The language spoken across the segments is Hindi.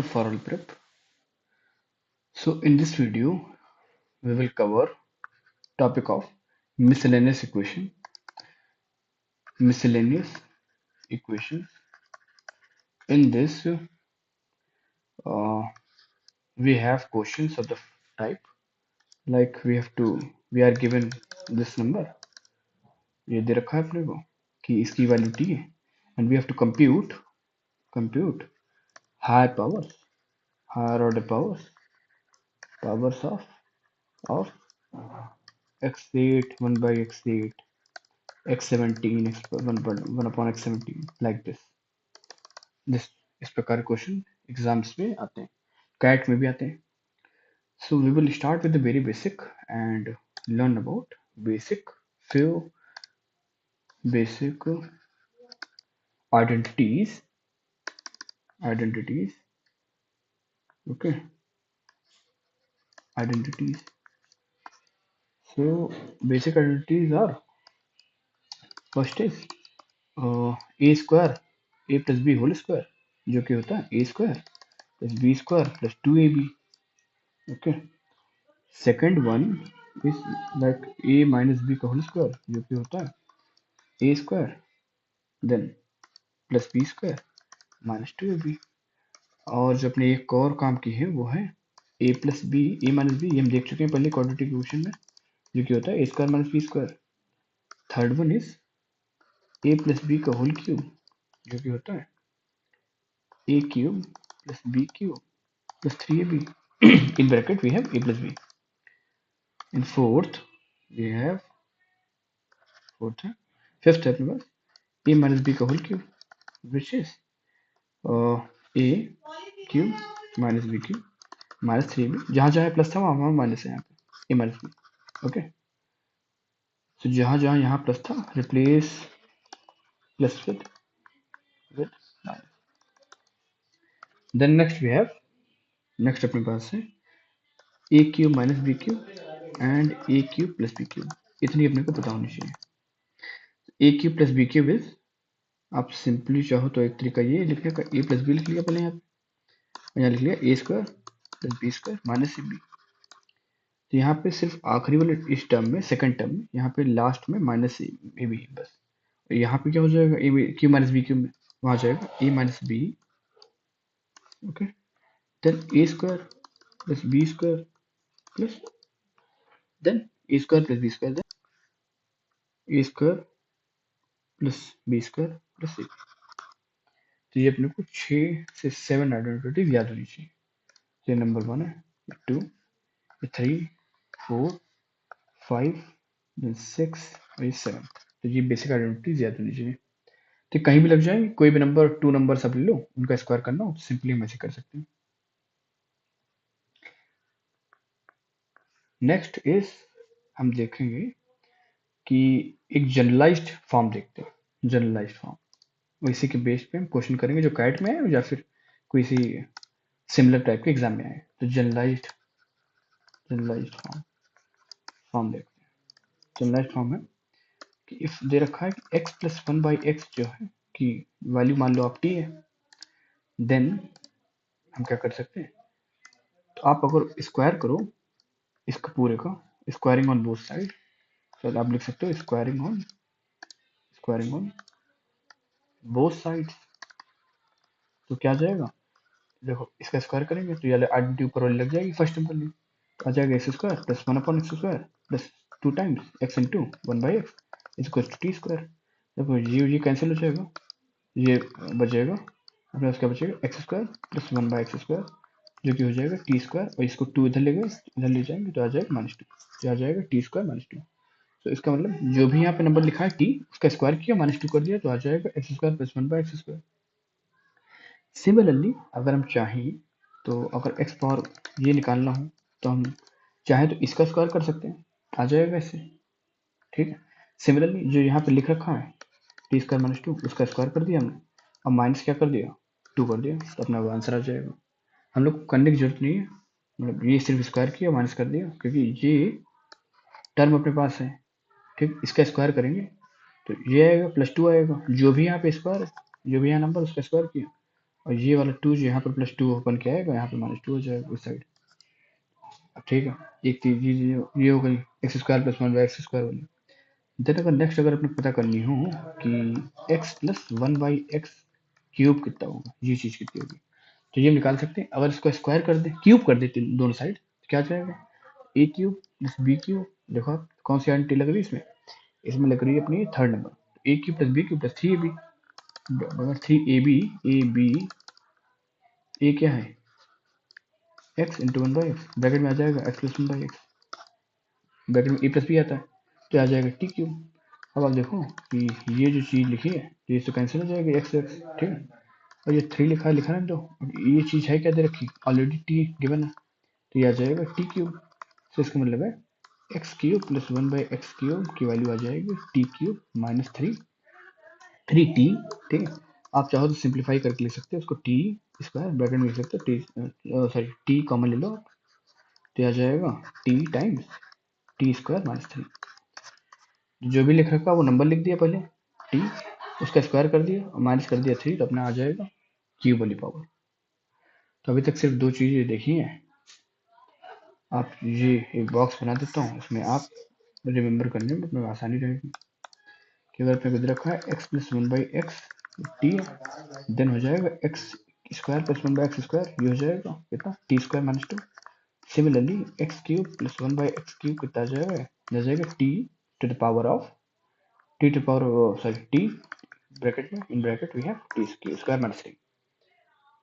for all prep. So in this video we will cover topic of miscellaneous equation. Miscellaneous equations. In this we have questions of the type like we are given this number, ये दे रखा है अपने को कि इसकी वैल्यू t है and we have to compute higher powers, higher order powers of x8 1 by x8 x17 1 upon x17 like this इस प्रकार के क्वेश्चन एग्जाम्स में आते हैं, कैट में भी आते हैं. So we will start with the very basic and learn about few basic identities. Okay, identities. So basic identities are, first is a square a plus b whole square, जो कि होता है a square plus b square plus 2ab. Okay, second one is like a minus b का whole square, जो कि होता है a square then plus b square minus 2ab. और जो अपने एक और काम की है वो है a plus B A minus B, ये हम देख चुके हैं पहले क्वाड्रेटिक इक्वेशन में, जो कि होता है a square minus B square. Third one is a plus B का होल क्यूब, जो कि होता है a cube plus B cube plus 3ab. in bracket we have a plus b. in fourth we have fifth है अपने पास a माइनस बी का whole cube which is a cube minus B cube minus 3ab. जहाँ जहाँ प्लस था वहाँ माइनस है यहाँ पे a माइनस बी. ओके, तो जहाँ जहाँ यहाँ प्लस था replace plus with minus. Then next अपने पास है A cube minus B cube and A cube plus B cube. इतनी अपने को पता होनी चाहिए. A cube plus B cube is, आप सिंपली चाहो तो एक तरीका ये लिखने का, ए प्लस बी लिख लिया पहले, यहाँ लिख लिया A square plus B square minus C B. तो यहाँ पे सिर्फ आखिरी वाले इस टर्म में, सेकंड टर्म में, यहाँ पे लास्ट में माइनस ए बी बस. यहाँ पे क्या हो जाएगा, A cube minus B cube में वहाँ जाएगा A minus B. Okay, then A square plus B square plus then A square plus B square then A square plus B square plus C. तो ये अपने को 6 से 7 आइडेंटिटीज याद होनी चाहिए. ये नंबर 1 है, 2, 3, 4, 5, 6 और 7. तो ये बेसिक आइडेंटिटीज याद होनी चाहिए. तो कहीं भी लग जाए, कोई भी नंबर 2 नंबर सब ले लो, उनका स्क्वायर करना हो तो सिंपली हम ऐसे कर सकते हैं. नेक्स्ट इज हम देखेंगे कि एक जनरलाइज्ड फॉर्म देखते हैं. जनरलाइज्ड फॉर्म इसी के बेस पे हम क्वेश्चन करेंगे जो कैट में है या फिर कोई सी सिमिलर टाइप के एग्जाम में आए. तो जनरलाइज्ड फॉर्म देखते हैं. जनरलाइज्ड फॉर्म है कि इफ दे रखा है कि x प्लस 1 बाई एक्स जो है कि वैल्यू मान लो आप t है, देन हम क्या कर सकते हैं, तो आप अगर स्क्वायर करो इसका पूरे का, स्क्वायरिंग ऑन बोथ साइड, तो आप लिख सकते हो स्क्वायरिंग ऑन बोथ साइड. तो क्या जाएगा, देखो इसका स्क्वायर करेंगे तो ये आइडेंटिटी ऊपर वाली लग जाएगी, फर्स्ट नंबर में आ जाएगा X square plus 1 upon X square plus 2 times X into 1 by X equal to T square. देखो ये कैंसिल हो जाएगा, ये बचेगा अपने पास, क्या बचेगा x square plus 1 by X square जो कि हो जाएगा टी स्क्वायर, और इसको 2 इधर ले गए, इधर ले जाएंगे तो आ जाएगा -2, तो आ जाएगा टी स्क्वायर -2. तो इसका मतलब जो भी यहाँ पे नंबर लिखा है टी, उसका स्क्वायर किया -2 कर दिया तो आ जाएगा X square plus 1 by X square. Similarly अगर हम चाहें तो अगर एक्स पावर ये निकालना हो तो हम चाहे तो इसका स्क्वायर कर सकते हैं, आ जाएगा इससे. ठीक है, सिमिलरली जो यहाँ पे लिख रखा है टी स्क्वायर -2, उसका स्क्वायर कर दिया हमने, अब माइनस क्या कर दिया 2 कर दिया, तो अपना आंसर आ जाएगा. हम लोग को करने की जरूरत नहीं है, मतलब ये सिर्फ स्क्वायर किया माइनस कर दिया, क्योंकि ये टर्म अपने पास है. ठीक, इसका स्क्वायर करेंगे तो ये आएगा +2 आएगा, जो भी यहाँ पे स्क्वायर है, जो भी यहाँ नंबर उसका स्क्वायर किया, और ये वाला 2 जो यहाँ पर +2 बन के आएगा, यहाँ पे -2 हो जाएगा उस साइड। अब ठीक है, एक चीज ये हो गई x² + 1/x² वाली। देन अगर नेक्स्ट अगर अपने पता करनी हो कि x + 1/x³ कितना होगा, ये चीज कितनी होगी, तो ये हम निकाल सकते हैं। अगर इसको स्क्वायर कर दे, क्यूब कर देते दोनों साइड, तो क्या आ जाएगा, a³ + b³। देखो आप कौन सी आंटी लग रही है इसमें, इसमें लग रही है अपनी third number, a³ + b³ + 3ab। अगर 3ab a क्या है, x × 1/x, ब्रैकेट में आ जाएगा x + 1/x, ब्रैकेट में a + b आता है, तो आ जाएगा t³। अब आप देखो कि ये जो चीज लिखी है, तो ये तो कैंसिल हो जाएगी x x, ठीक है। और ये 3 लिखा है, तो ये चीज है क्या दे रखी, ऑलरेडी t गिवन है, तो ये आ जाएगा t³। तो इसका मतलब है x³ + 1/x³ की वैल्यू आ जाएगी t³ - 3t, ठीक है। आप चाहो तो सिंप्लीफाई करके लिख सकते हो उसको, t² ब्रैकेट में लिख सकते हो, t कॉमन ले लो, तो आ जाएगा t टाइम्स t² - 3। जो भी लिख रखा वो नंबर लिख दिया पहले, t उसका स्क्वायर कर दिया और माइनस कर दिया 3, तो अपना आ जाएगा क्यूब वाली पावर। तो अभी तक सिर्फ 2 चीजें देखी हैं। आप ये एक बॉक्स बना देता हूँ, उसमें आप रिमेम्बर करने में अपने आसानी रहेगी कि अगर अपने को दे रखा है x + 1/x t, देन हो जाएगा x² + 1/x², ये हो जाएगा कितना, t² - 2। सिमिलरली x³ + 1/x³ कितना आ जाएगा t ब्रैकेट में, in bracket we have t² - 3।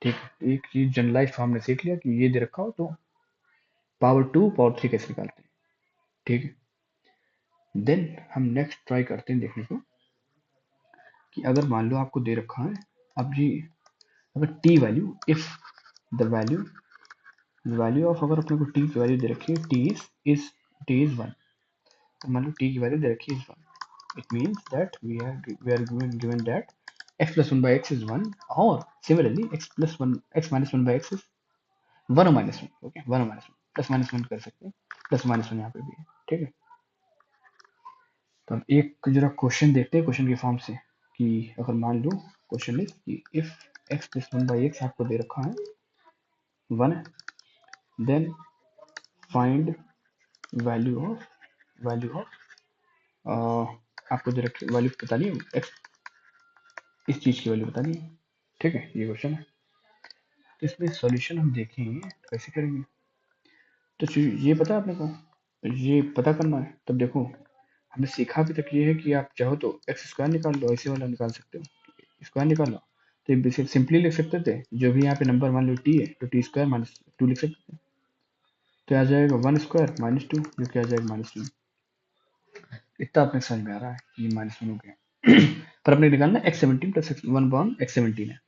ठीक है, एक चीज जनरलाइज फॉर्म में सीख लिया कि ये दे रखा हो तो पावर 2 पावर 3 कैसे निकालते हैं, ठीक है। देन हम नेक्स्ट ट्राई करते हैं देखने को कि अगर मान लो आपको दे रखा है, अब जी अगर t value, if the value of, अगर अपने को t की वैल्यू दे रखी है, t इज 1, तो मान लो t की वैल्यू दे रखी है 1, it means that we are given that x + 1/x is 1, or similarly x - 1/x is 1 or -1, okay 1 और -1 कर सकते हैं, +-1 यहाँ पे भी है, ठीक है। तो अब एक जरा क्वेश्चन देखते हैं क्वेश्चन के फॉर्म से, कि अगर मान लो क्वेश्चन इज कि इफ x + 1/x आपको दे रखा है 1 है, देन फाइंड वैल्यू ऑफ आपको दे रखी वैल्यू बतानी है, x इस चीज की वैल्यू बतानी है, ठीक है, ये क्वेश्चन है। तो इसमें सॉल्यूशन हम देखेंगे कैसे करेंगे। तो ये पता है अपने को, ये पता करना है, तब देखो हमने सीखा अभी तक ये है कि आप चाहो तो x² निकाल लो, ऐसे वाला निकाल सकते हो, स्क्वायर निकालो, तो ये सिंपली लिख सकते थे, जो भी यहाँ पे नंबर मान लो t है, तो t² - 2 लिख सकते हैं, तो आ जाएगा 1² - 2, जो कि आ जाएगा -2। इतना अपने समझ में आ रहा है कि -1 हो गया। पर अपने निकालना x17 + 1/x17 है,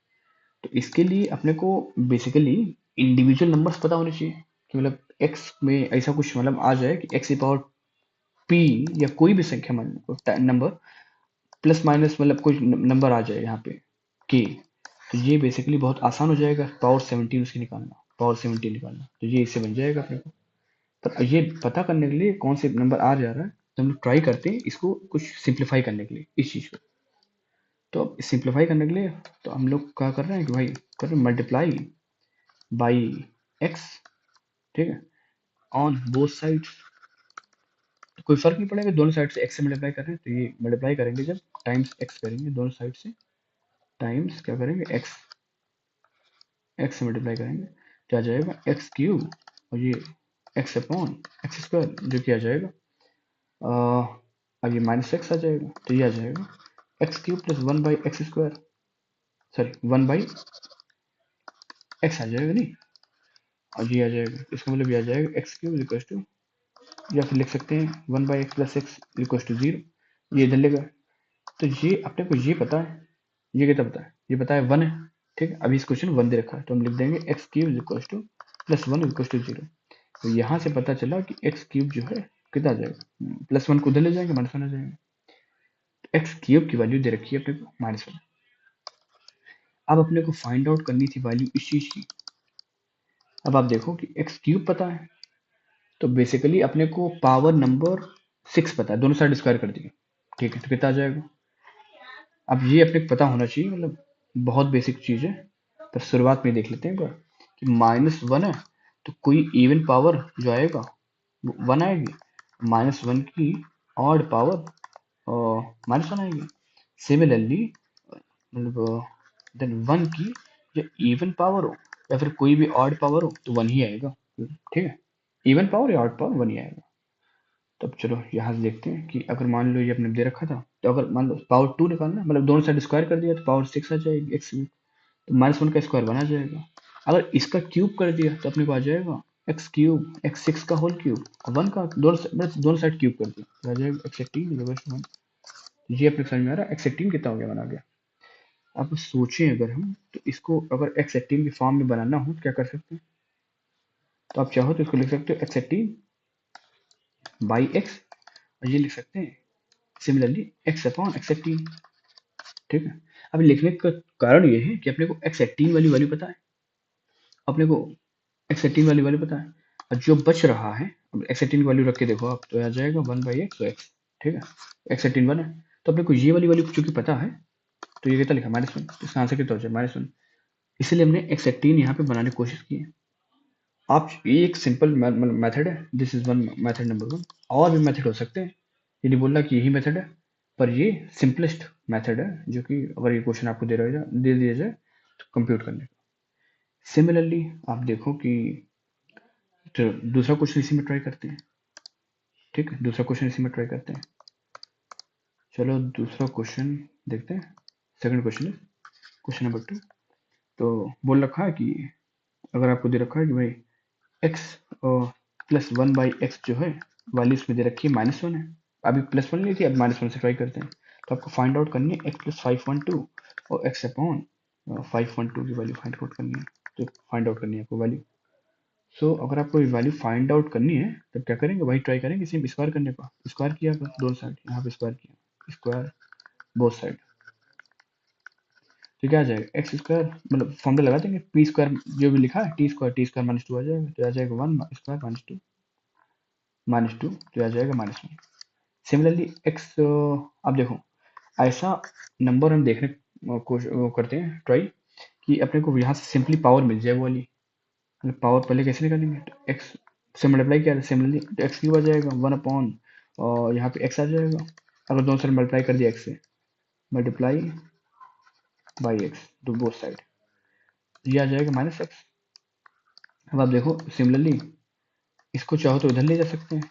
तो इसके लिए अपने को बेसिकली इंडिविजुअल नंबर्स पता होने चाहिए, कि मतलब x में ऐसा कुछ मतलब आ जाए कि x की पावर p या कोई भी संख्या मान लो नंबर प्लस माइनस मतलब कोई नंबर आ जाए यहाँ पे k, तो ये बेसिकली बहुत आसान हो जाएगा पावर 17 उसकी निकालना, पावर 17 निकालना, तो ये इससे बन जाएगा अपने को। पर ये पता करने के लिए कौन से नंबर आ जा रहा है, तो हम लोग ट्राई करते हैं इसको कुछ सिंप्लीफाई करने के लिए इस चीज को। तो अब सिंप्लीफाई करने के लिए तो हम लोग क्या कर रहे हैं कि भाई कर रहे हैं मल्टीप्लाई बाई x, ठीक है, ऑन बोथ साइड्स, तो कोई फर्क नहीं पड़ेगा, दोनों साइड से x से मल्टीप्लाई कर रहे हैं, तो ये मल्टीप्लाई करेंगे जब टाइम्स x करेंगे दोनों साइड से, टाइम्स क्या करेंगे x से मल्टीप्लाई करेंगे, क्या आ जाएगा x³ और ये x/x², जो कि आ जाएगा अब ये -x आ जाएगा, तो ये आ जाएगा x³ + 1/x², सॉरी 1/x आ जाएगा नहीं, और ये आ जाएगा, इसका मतलब ये आ जाएगा x³ = या फिर लिख सकते हैं 1/x + x = 0, ये इधर लेगा। तो ये अपने को ये पता है, ये कितना पता है, ये पता है 1 है, ठीक है। अभी इस क्वेश्चन 1 दे रखा है, तो हम लिख देंगे x³ = +1 = 0। तो यहाँ से पता चला कि x³ जो है कितना आ जाएगा, +1 को उधर ले जाएंगे, -1 आ जाएगा, तो x³ की वैल्यू दे रखी है अपने को -1। अब अपने को फाइंड आउट करनी थी वैल्यू इस चीज की। अब आप देखो कि x³ पता है, तो बेसिकली अपने को पावर नंबर 6 पता है, दोनों साइड स्क्वायर कर दिए, ठीक है, तो कितना आ जाएगा। अब ये अपने को पता होना चाहिए, मतलब बहुत बेसिक चीज है, अगर शुरुआत में देख लेते हैं एक बार कि -1 है तो कोई इवन पावर जो आएगा वो 1 आएगी, -1 की ऑड पावर -1 आएगी। सिमिलरली मतलब देन 1 की जो इवन पावर हो या फिर कोई भी ऑड पावर हो तो 1 ही आएगा। ठीक है, इवन पावर या ऑड पावर 1 ही आएगा। तब चलो यहाँ से देखते हैं कि अगर मान लो ये अपने दे रखा था, तो अगर मान लो पावर 2 निकालना है, मतलब दोनों साइड स्क्वायर कर दिया तो पावर 6 आ जाएगी एक्स में, तो -1 का स्क्वायर 1 आ जाएगा। अगर इसका क्यूब कर दिया तो अपने को आ जाएगा एक्स क्यूब, एक्स 6 का होल क्यूब, 1 का दोनों साइड क्यूब कर दिया तो आ जाएगा एक्स 18 ये अपने समझ में आ रहा है। एक्स 18 कितना हो गया, बना गया। अब सोचें अगर हम तो इसको अगर एक्स 18 की फॉर्म में बनाना हो तो क्या कर सकते हैं, तो आप चाहो तो इसको लिख सकते हो एक्स 18 बाई एक्स, और ये लिख सकते हैं सिमिलरली एक्स अपॉन एक्स 18। ठीक है, अब लिखने का कारण ये है कि अपने को एक्स 18 वाली वैल्यू पता है, अपने को एक्स 18 वाली वैल्यू पता है, और जो बच रहा है अब एक्स 18 की वैल्यू रख के देखो आप तो आ जाएगा 1/x, तो एक्स, ठीक है, एक्स 18 1 है, तो अपने को ये वाली वैल्यू चूंकि पता है तो ये कितना लिखा -1, तो इसका आंसर कितना हो जाए -1, इसलिए हमने एक्स 18 यहाँ पे बनाने की कोशिश की है। आप ये एक सिंपल मेथड है, this is one method number 1। और भी मेथड हो सकते हैं, ये नहीं बोलना कि यही मेथड है, पर ये सिंपलेस्ट मेथड है जो कि अगर ये क्वेश्चन आपको दे दिया जाए तो कंप्यूट करने का। सिमिलरली आप देखो कि तो दूसरा क्वेश्चन इसी में ट्राई करते हैं। ठीक है, दूसरा क्वेश्चन इसी में ट्राई करते हैं। चलो दूसरा क्वेश्चन देखते हैं। सेकंड क्वेश्चन है क्वेश्चन नंबर 2। तो बोल रखा है कि अगर आपको दे रखा है कि भाई x प्लस 1/x जो है वैल्यू इसमें दे रखी है -1 है, अभी +1 ली थी, अब -1 से ट्राई करते हैं। तो आपको फाइंड आउट करनी है x प्लस 512 और x अपॉन 512 की वैल्यू फाइंड आउट करनी है, तो फाइंड आउट करनी है आपको वैल्यू। सो अगर आपको वैल्यू फाइंड आउट करनी है तब क्या करेंगे, वही ट्राई करेंगे सेम स्क्वायर करने का। स्क्वायर किया दोनों साइड, यहाँ पे स्क्वायर किया, स्क्वायर बोथ साइड, तो क्या आ जाएगा एक्स स्क्वायर, मतलब फॉर्मूला लगा देंगे पी स्क्वायर जो भी लिखा है टी स्क्वायर -2 आ जाएगा, तो आ जाएगा 1 स्क्वायर -2 तो आ जाएगा -1। सिमिलरली एक्स, अब देखो ऐसा नंबर हम देखने को करते हैं ट्राई कि अपने को यहाँ से सिंपली पावर मिल जाए वो वाली, मतलब पावर पहले कैसे निकालेंगे, तो एक्स से मल्टीप्लाई किया सिमिलरली तो एक्स क्यूब आ जाएगा 1 अपॉन और यहाँ पे एक्स आ जाएगा। अगर दोनों साइड मल्टीप्लाई कर दिया एक्स से, multiply by X to both side, ये आ जाएगा -x। अब आप देखो सिमिलरली इसको चाहो तो उधर ले जा सकते हैं,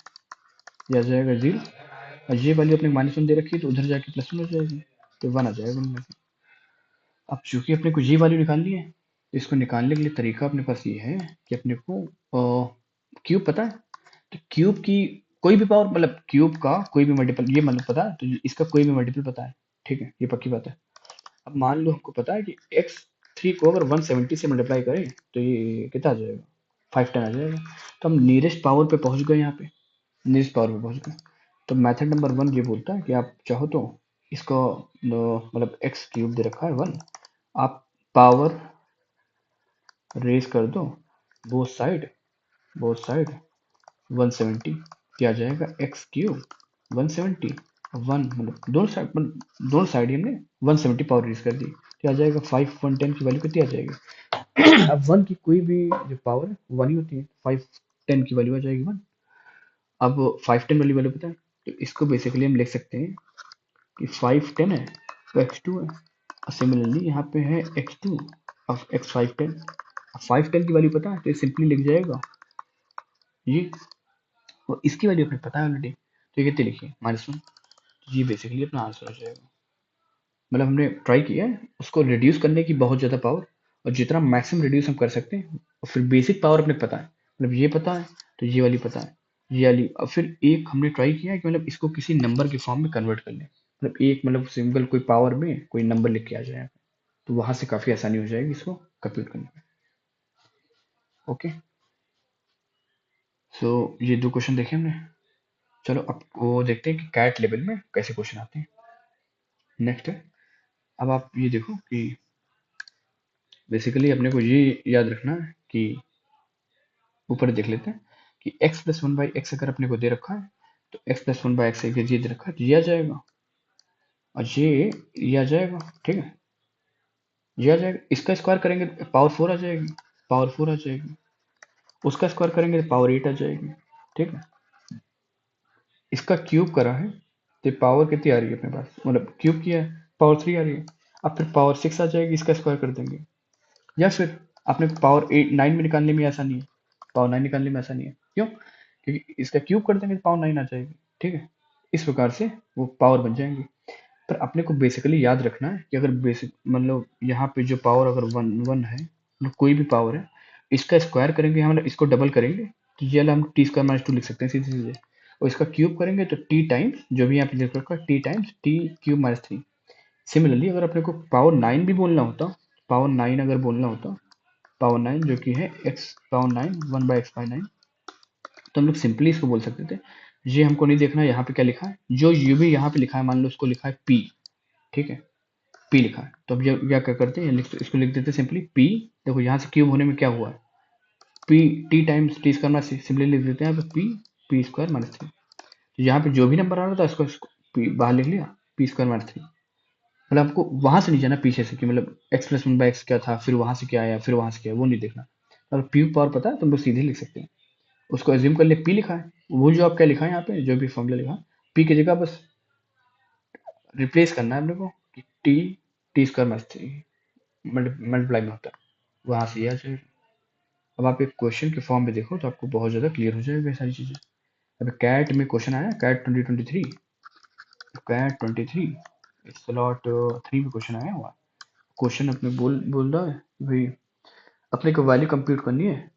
ये आ जाएगा 0, और ये वाली अपने -1 दे रखी है तो उधर जाके +1 हो जाएगी, तो 1 आ जाएगा उनमें से। अब चूंकि अपने को ये वैल्यू निकालनी है तो इसको निकालने के लिए तरीका अपने पास ये है कि अपने को क्यूब पता है, तो क्यूब की कोई भी पावर, मतलब क्यूब का कोई भी मल्टीपल ये मतलब पता है, तो इसका कोई भी मल्टीपल पता है। ठीक है, ये पक्की बात है। अब मान लो हमको पता है कि x3 को अगर 170 से मल्टीप्लाई करें तो ये कितना आ जाएगा, 510 आ जाएगा। तो हम नियरेस्ट पावर पे पहुंच गए, यहाँ पे नियरेस्ट पावर पे पहुंच गए। तो मेथड नंबर 1 ये बोलता है कि आप चाहो तो इसको मतलब एक्स क्यूब दे रखा है 1, आप पावर रेज कर दो बोथ साइड 170, क्या आ जाएगा एक्स क्यूब 170 1, मतलब दोनों साइड ही हमने 170 पावर रेज कर दी, क्या आ जाएगा 510 की वैल्यू कितनी आ जाएगी। अब 1 की कोई भी जो पावर है 1 ही होती है, 510 की वैल्यू आ जाएगी 1। अब 510 वाली वैल्यू पता है, तो इसको बेसिकली हम लिख सकते हैं कि 510 है तो x2 है, और सिमिलरली यहाँ पे है x2 of x 510, 510 की वैल्यू पता है तो ये सिंपली लिख जाएगा ये, और इसकी वैल्यू अपने पता है ऑलरेडी, तो ये कितनी लिखिए -1, ये बेसिकली अपना आंसर हो जाएगा। मतलब हमने ट्राई किया है उसको रिड्यूस करने की बहुत ज़्यादा पावर, और जितना मैक्सिमम रिड्यूस हम कर सकते हैं, और फिर बेसिक पावर अपने पता है, मतलब ये पता है तो ये वाली पता है, ये वाली, और फिर एक हमने ट्राई किया है कि मतलब इसको किसी नंबर के फॉर्म में कन्वर्ट कर लें, मतलब एक मतलब सिंपल कोई पावर में कोई नंबर लिख के आ जाए, तो वहां से काफ़ी आसानी हो जाएगी इसको कंप्यूट करने में। ओके, सो ये दो क्वेश्चन देखे हमने। चलो अब वो देखते हैं कि कैट लेवल में कैसे क्वेश्चन आते हैं। नेक्स्ट है, अब आप ये देखो कि बेसिकली अपने को ये याद रखना है कि ऊपर देख लेते हैं कि x प्लस 1/x अगर अपने को दे रखा है तो x प्लस 1/x ये दे रखा है तो ये आ जाएगा, और ये आ जाएगा। ठीक है, ये आ जाएगा, इसका स्क्वायर करेंगे तो पावर 4 आ जाएगी, पावर 4 आ जाएगी, उसका स्क्वायर करेंगे तो पावर 8 आ जाएगी। ठीक है, इसका क्यूब करा है तो पावर कितनी आ रही है अपने पास, मतलब क्यूब किया है, पावर 3 आ रही है। अब फिर पावर 6 आ जाएगी, इसका स्क्वायर कर देंगे। या फिर अपने को पावर 8 9 में निकालने में आसानी है, पावर 9 निकालने में आसानी है, क्यों? क्योंकि इसका क्यूब कर देंगे तो पावर 9 आ जाएगी। ठीक है, इस प्रकार से वो पावर बन जाएंगी। पर अपने को बेसिकली याद रखना है कि अगर बेसिक मतलब यहाँ पे जो पावर अगर वन वन है, मतलब कोई भी पावर है, इसका स्क्वायर करेंगे हम, मतलब इसको डबल करेंगे तो ये वाला हम टी स्क्वायर माइनस टू लिख सकते हैं सीधे सीधे। और इसका क्यूब करेंगे तो टी टाइम्स जो भी यहाँ पे लिख रखा है T times T cube minus three. Similarly अगर अपने को पावर 9 भी बोलना होता, पावर 9 अगर बोलना होता, पावर 9 जो कि है x power 9 1 by x by 9, तो हम लोग सिंपली इसको बोल सकते थे। ये हमको नहीं देखना है यहाँ पे क्या लिखा है, जो यू भी यहाँ पे लिखा है मान लो उसको लिखा है पी। ठीक है, पी लिखा है तो अब ये क्या करते हैं, इसको लिख देते सिंपली पी। देखो यहाँ से क्यूब होने में क्या हुआ है, P T times T square minus simply लिख देते हैं यहाँ पे P P square minus three. तो यहाँ पे जो भी नंबर आ रहा था इसको पी बाहर लिख लिया, पी स्क्वायर माइनस थ्री। मतलब आपको वहां से नहीं जाना पीछे से कि मतलब x plus one by x क्या था, फिर वहां से क्या आया, फिर वहां से क्या आया, वो नहीं देखना। अगर पी पावर पता है तो हम लोग सीधे लिख सकते हैं। उसको एज्यूम कर लिए पी लिखा है, वो जो आप क्या लिखा है यहाँ पे जो भी फॉर्मूला लिखा है, पी की जगह बस रिप्लेस करना है अपने को कि T T square minus three multiply में होता है, वहां से ये आ जाएगा। अब आप एक क्वेश्चन के फॉर्म में देखो तो आपको बहुत ज़्यादा क्लियर हो जाएगा ये सारी चीज़ें। अब कैट में क्वेश्चन आया, कैट 2023, कैट 23 स्लॉट 3 में क्वेश्चन आया हुआ। क्वेश्चन अपने बोल रहा है भाई अपने को वैल्यू कंप्यूट करनी है,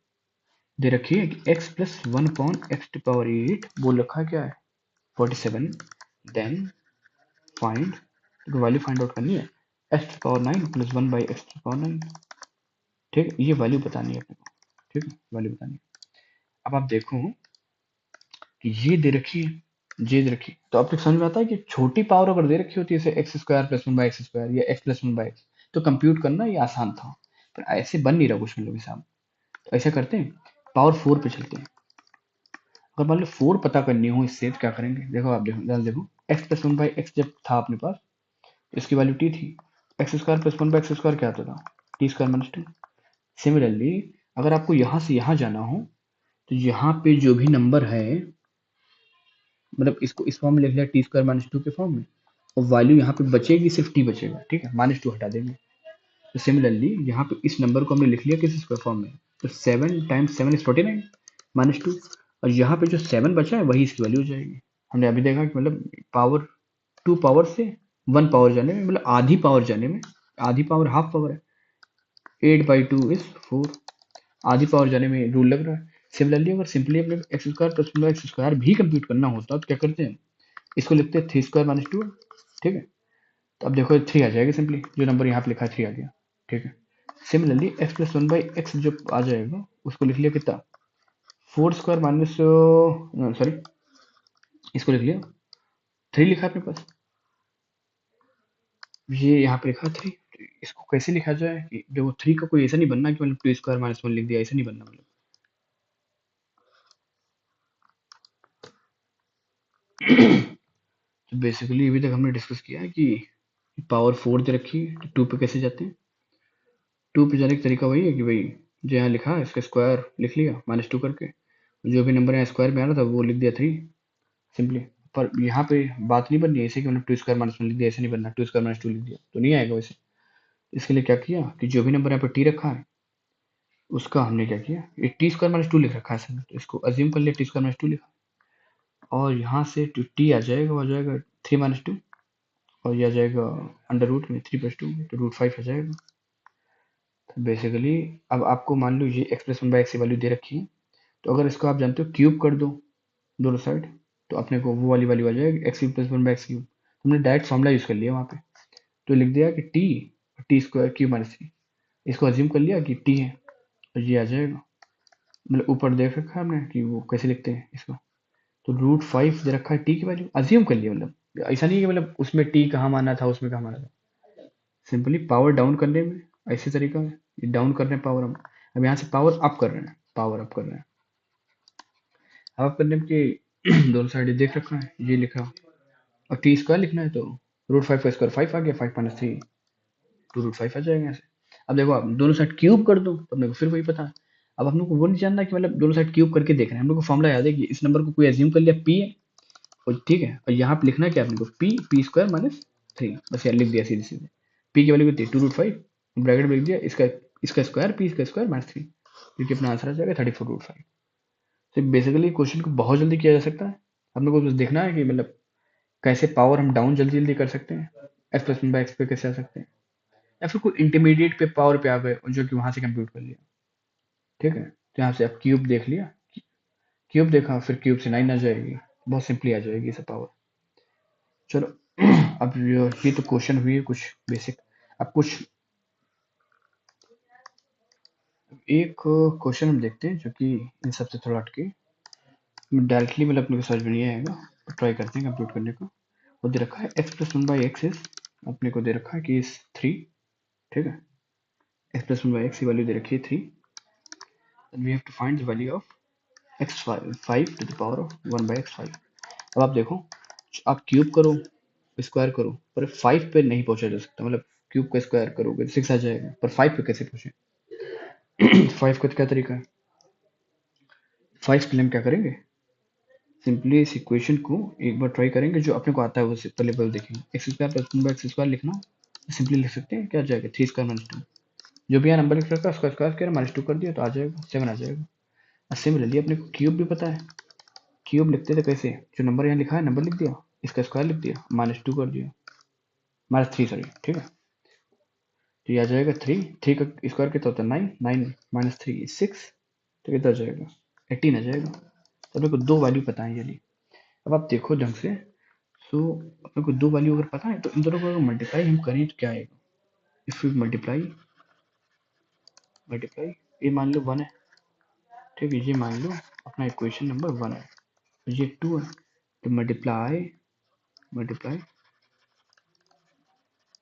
दे रखी है कि x plus one upon X to power 8 बोल रखा है क्या है 47, देन फाइंड, तो वैल्यू फाइंड आउट करनी है X to power 9 plus one by X to power 9। ठीक है, ये वैल्यू बतानी है अपने को। ठीक है, वैल्यू बतानी है। अब आप देखो कि ये दे रखी है, ये दे रखी है, तो आपको समझ में आता है कि छोटी पावर अगर दे रखी होती है जैसे X square plus one by X square या X plus one by X, तो कंप्यूट करना ये आसान था। पर ऐसे बन नहीं रहा कुछ मतलब हिसाब। तो ऐसा करते हैं, पावर 4 पे चलते हैं। अगर मान लो 4 पता करनी हो इससे तो क्या करेंगे, देखो आप देखो ध्यान देखो, x plus one by x जब था अपने पास तो इसकी वैल्यू टी थी, x square plus one by X square क्या आता था, T square minus two. Similarly अगर आपको यहाँ से यहाँ जाना हो तो यहाँ पे जो भी नंबर है, मतलब इसको इस फॉर्म में लिख लिया टी स्क्वायर माइनस टू के फॉर्म में, और वैल्यू यहाँ पे बचेगी सिर्फ टी बचेगा। ठीक है, माइनस टू हटा देंगे। तो सिमिलरली यहाँ पे इस नंबर को हमने लिख लिया किस स्क्वायर फॉर्म में, तो 7 टाइम्स 7 इज 49 माइनस टू, और यहाँ पे जो 7 बचा है वही इसकी वैल्यू हो जाएगी। हमने अभी देखा कि मतलब पावर 2 पावर से 1 पावर जाने में, मतलब आधी पावर जाने में, आधी पावर हाफ पावर है, 8 बाई टू इज 4, आधी पावर जाने में रूल लग रहा है। सिमिलरली अगर सिंपली अपने x square plus x square भी कंप्यूट करना होता तो क्या करते हैं, इसको लिखते हैं थ्री स्क्वायर माइनस टू। ठीक है, तो अब देखो थ्री आ जाएगा, सिंपली जो नंबर यहाँ पे लिखा है थ्री आ गया। ठीक है, similarly x plus one by x जो आ जाएगा उसको लिख लिया कितना, फोर स्क्वायर माइनस, सॉरी इसको लिख लिया थ्री लिखा है अपने पास, ये यहाँ पे लिखा थ्री। इसको कैसे लिखा जाए कि देखो थ्री का कोई ऐसा नहीं बनना कि मतलब टू स्क्वायर माइनस वन लिख दिया, ऐसा नहीं बनना मतलब। तो बेसिकली अभी तक हमने डिस्कस किया है कि पावर 4 दे रखी है तो 2 पे कैसे जाते हैं। 2 पे जाने का तरीका वही है कि भाई जो यहाँ लिखा है इसका स्क्वायर लिख लिया माइनस टू करके, जो भी नंबर यहाँ स्क्वायर में आ रहा था वो लिख दिया थ्री सिंपली। पर यहाँ पे बात नहीं बननी है ऐसे कि मतलब टू स्क्वायर माइनस वन लिख दिया, ऐसे नहीं बनना, टू स्क्वायर माइनस टू लिख दिया तो नहीं आएगा वैसे। इसके लिए क्या किया कि जो भी नंबर यहाँ पे टी रखा है उसका हमने क्या किया, ये टी स्क्वायर माइनस टू लिख रखा है इसमें, तो इसको अज्यूम कर लिया टी स्क्वायर माइनस टू लिखा, और यहाँ से टी आ जाएगा, वो आ जाएगा थ्री माइनस टू, और ये आ जाएगा अंडर रूट में थ्री प्लस टू तो रूट फाइव आ जाएगा। तो बेसिकली अब आपको मान लो ये x plus one by x की वैल्यू दे रखी है, तो अगर इसको आप जानते हो क्यूब कर दो दोनों साइड, तो अपने को वो वाली वैल्यू आ जाएगी x cube plus one by X cube. हमने डायरेक्ट फॉर्मूला यूज कर लिया वहाँ पे, तो लिख दिया कि T T square cube minus three, इसको अज्यूम कर लिया कि टी है, तो ये आ जाएगा। मतलब ऊपर देख रखा है हमने कि वो कैसे लिखते हैं इसको, तो रूट फाइव दे रखा है टी की वैल्यू अज्यूम कर लिया, मतलब ऐसा नहीं है कि मतलब उसमें टी कहाँ माना था उसमें कहाँ माना था, सिंपली पावर डाउन करने में ऐसे तरीका है, ये डाउन कर रहे हैं पावर हम, अब यहाँ से पावर अप कर रहे हैं, पावर अप कर रहे हैं। अब अप करने के दोनों साइड देख रखा है ये लिखा, और टी स्क्वायर लिखना है तो रूट फाइव का स्क्वायर फाइव आ गया, five minus three two root five आ जाएगा ऐसे। अब देखो आप दोनों साइड क्यूब कर दो तो अपने को फिर वही पता है। अब हम लोग को वो नहीं जानना कि मतलब दोनों साइड क्यूब करके देख रहे हैं, हम लोग को फॉर्मूला याद है कि इस नंबर को कोई एज्यूम कर लिया पी है, और ठीक है, और यहाँ पे लिखना क्या है अपने को, पी स्क्वायर माइनस 3, बस यार लिख दिया सीधे सीधे। पी की वैल्यू कितनी, 2√5, ब्रैकेट में लिख दिया, इसका इसका स्क्वायर, पी इसका स्क्वायर माइनस 3, क्योंकि अपना आंसर आ जाएगा 34√5। तो बेसिकली क्वेश्चन को बहुत जल्दी किया जा सकता है, अपने को बस देखना है कि मतलब कैसे पावर हम डाउन जल्दी जल्दी कर सकते हैं, x plus one by x पे कैसे आ सकते हैं, या फिर कोई इंटरमीडिएट पे पावर पे आ गए जो कि वहां से कंप्यूट कर लिया। ठीक है, तो यहाँ से आप क्यूब देख लिया, क्यूब देखा, फिर क्यूब से 9 आ जाएगी, बहुत सिंपली आ जाएगी सब पावर। चलो अब ये तो क्वेश्चन हुई कुछ बेसिक। अब कुछ एक क्वेश्चन हम देखते हैं जो कि इन सबसे थोड़ा हटके डायरेक्टली मतलब अपने को समझ में नहीं आएगा, ट्राई करते हैं कंप्यूट करने का। वो दे रखा है x plus one by x is, अपने को दे रखा है कि इस 3, ठीक है, x plus one by x की वैल्यू दे रखी है 3, then we have to find the value of x 5 to the power of 1 by x 5। अब आप देखो, आप क्यूब करो स्क्वायर करो पर 5 पे नहीं पहुंचा जा सकता, मतलब क्यूब का स्क्वायर करोगे 6 आ जाएगा, पर 5 पे कैसे पहुंचे 5 का तो क्या तरीका है, 5 के लिए हम क्या करेंगे, सिंपली इस इक्वेशन को एक बार ट्राई करेंगे, जो अपने को आता है वो पहले पहले देखेंगे, x square plus one by X square लिखना, सिंपली लिख सकते हैं, क्या आ जाएगा 3 स्क्वायर माइनस 2, जो भी यहाँ नंबर लिख रखा है उसका स्क्वायर किया माइनस 2 कर दिया तो आ जाएगा 7 आ जाएगा। और सिमिलरली अपने को क्यूब भी पता है, क्यूब लिखते थे कैसे, जो नंबर यहाँ लिखा है नंबर लिख दिया, इसका स्क्वायर लिख दिया माइनस 2 कर दिया, माइनस 3 सॉरी, ठीक है, तो ये आ जाएगा 3, 3 का स्क्वायर कितना होता है 9, 9 माइनस 3 6, तो कितना आ जाएगा 18 आ जाएगा। तो अपने को दो वैल्यू पता है ये। अब आप देखो ढंग से, सो अपने को दो वैल्यू अगर पता है तो इन दोनों को अगर मल्टीप्लाई हम करें तो क्या आएगा, इफ यू मल्टीप्लाई मल्टीप्लाई, ये मान लो 1 है, ठीक है, ये मान लो अपना इक्वेशन नंबर 1 है, ये 2 है, तो मल्टीप्लाई मल्टीप्लाई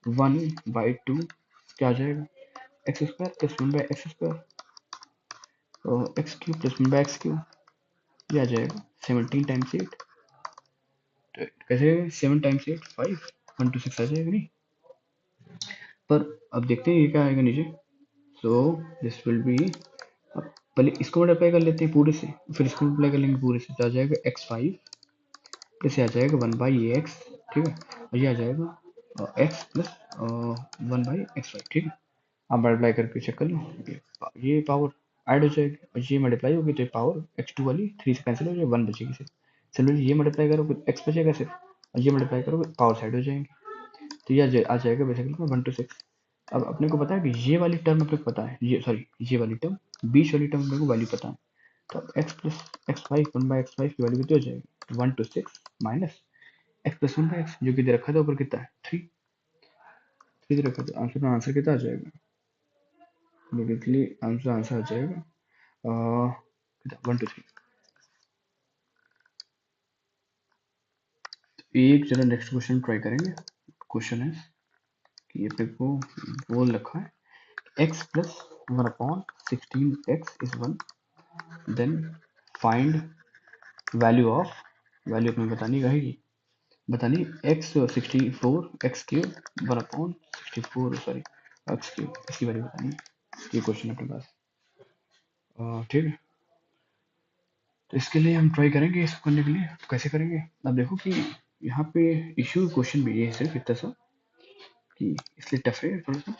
1/2 क्या आ जाएगा, X square plus one by X square, और X cube plus one by X cube, ये आ जाएगा 17 टाइम्स 8, तो कैसे 7 टाइम्स 8 5, 1 to 6 आ जाएगा नहीं, पर अब देखते हैं ये क्या आएगा नीचे, सो दिस विल बी, अब पहले इसको मल्टीप्लाई कर लेते हैं पूरे से, फिर इसको मल्टीप्लाई कर लेंगे पूरे से, तो आ जाएगा x5 प्लस आ जाएगा 1/x, ठीक है, और ये आ जाएगा x प्लस 1/x5, ठीक है। आप मल्टीप्लाई करके चेक कर लो, ये पावर ऐड हो जाएगी और ये मल्टीप्लाई होगी तो ये पावर x2 वाली 3 से कैंसिल हो जाएगी, 1 बचेगी सिर्फ। सिमिलरली ये मल्टीप्लाई करोगे x बचेगा सिर्फ, और ये मल्टीप्लाई करोगे पावर साइड हो जाएंगे, तो ये आ जाएगा बेसिकली 1 to 6। अब अपने को पता है कि ये वाली टर्म अपने को पता है, ये सॉरी ये वाली टर्म, बीच वाली टर्म अपने को वैल्यू पता है, तो अब x plus x five 1/x5 की वैल्यू कितनी हो जाएगी, 1 to 6 minus x plus 1/x जो कि दे रखा था ऊपर कितना है 3, 3 दे रखा था, आंसर कितना आ जाएगा, बेसिकली आंसर आ जाएगा 1 to 3। एक जरा नेक्स्ट क्वेश्चन ट्राई करेंगे। क्वेश्चन है कि अपने को बोल रखा है x plus 1/16x is 1, then find value of, value अपने बतानी रहेगी, बतानी x 64 x cube 1/64 sorry x cube, इसकी वैल्यू बतानी है, ये क्वेश्चन अपने पास, ठीक है। तो इसके लिए हम ट्राई करेंगे, इसको करने के लिए तो कैसे करेंगे, अब देखो कि यहाँ पे इशू क्वेश्चन भी ये है सिर्फ इतना सा कि इसलिए टफ है थोड़ा सा,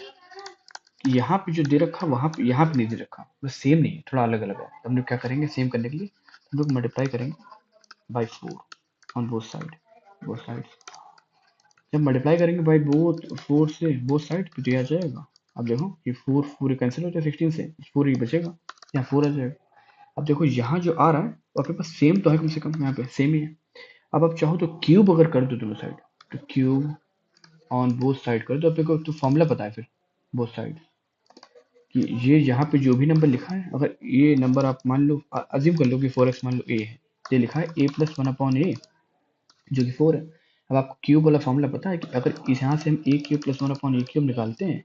कि यहाँ पे जो दे रखा वहाँ पे यहाँ पे नहीं दे रखा, बस सेम नहीं है, थोड़ा अलग अलग है, तो हम लोग क्या करेंगे सेम करने के लिए हम लोग मल्टीप्लाई करेंगे by 4 on both side, both sides, जब मल्टीप्लाई करेंगे बाई बोथ 4 से बोथ साइड तो ये आ जाएगा, अब देखो ये 4 पूरे कैंसिल हो जाए 16 से, 4 ही बचेगा, यहाँ 4 आ जाएगा। अब देखो यहाँ जो आ रहा है वो आपके पास सेम तो है, कम से कम यहाँ पे सेम ही है। अब आप चाहो तो क्यूब अगर कर दो दोनों साइड, तो क्यूब ऑन बोथ साइड कर दो, अपने को तो फॉर्मूला पता है फिर बोथ साइड, कि ये यहाँ पे जो भी नंबर लिखा है, अगर ये नंबर आप मान लो अज्यूम कर लो कि 4x मान लो a है, तो ये लिखा है a प्लस 1/a जो कि 4 है। अब आपको क्यूब वाला फॉर्मूला पता है कि अगर इस यहाँ से हम a cube plus 1/a cube निकालते हैं,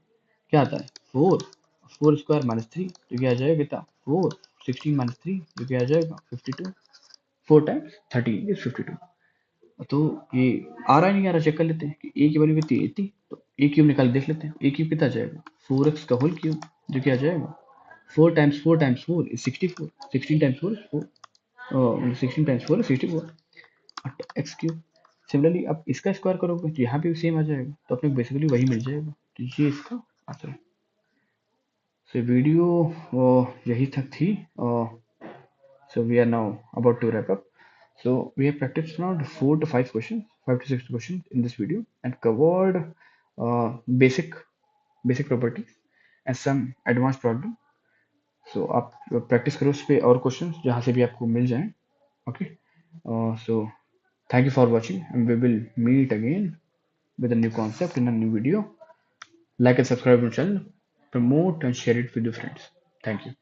क्या आता है 4 स्क्वायर माइनस 3, तो क्या आ जाएगा कितना 4 16 माइनस 3 जो कि आ जाएगा 52, 4 टाइम्स 13 इज 52। तो ये आ रहा है नहीं आ रहा, चेक कर लेते हैं कि ए की वैल्यू कितनी है, इतनी। तो ए क्यूब निकाल के देख लेते हैं। ए क्यूब कितना आ जाएगा, 4x का होल क्यूब, जो कि आ जाएगा 4 times 4 is 64, 16 times 4 is 4, 16 times 4 is 64 x cube. Similarly आप इसका स्क्वायर करोगे तो यहाँ पे भी सेम आ जाएगा, तो अपने बेसिकली वही मिल जाएगा। तो ये इसका आंसर है। सो वीडियो यही तक थी। So we are now about to wrap up. So we have practiced around 4 to 5 questions, 5 to 6 questions in this video, and covered basic properties and some advanced problem. So आप practice करो उस पे और questions जहाँ से भी आपको मिल जाएं. Okay. So thank you for watching, and we will meet again with a new concept in a new video. Like and subscribe to the channel, promote and share it with your friends. Thank you.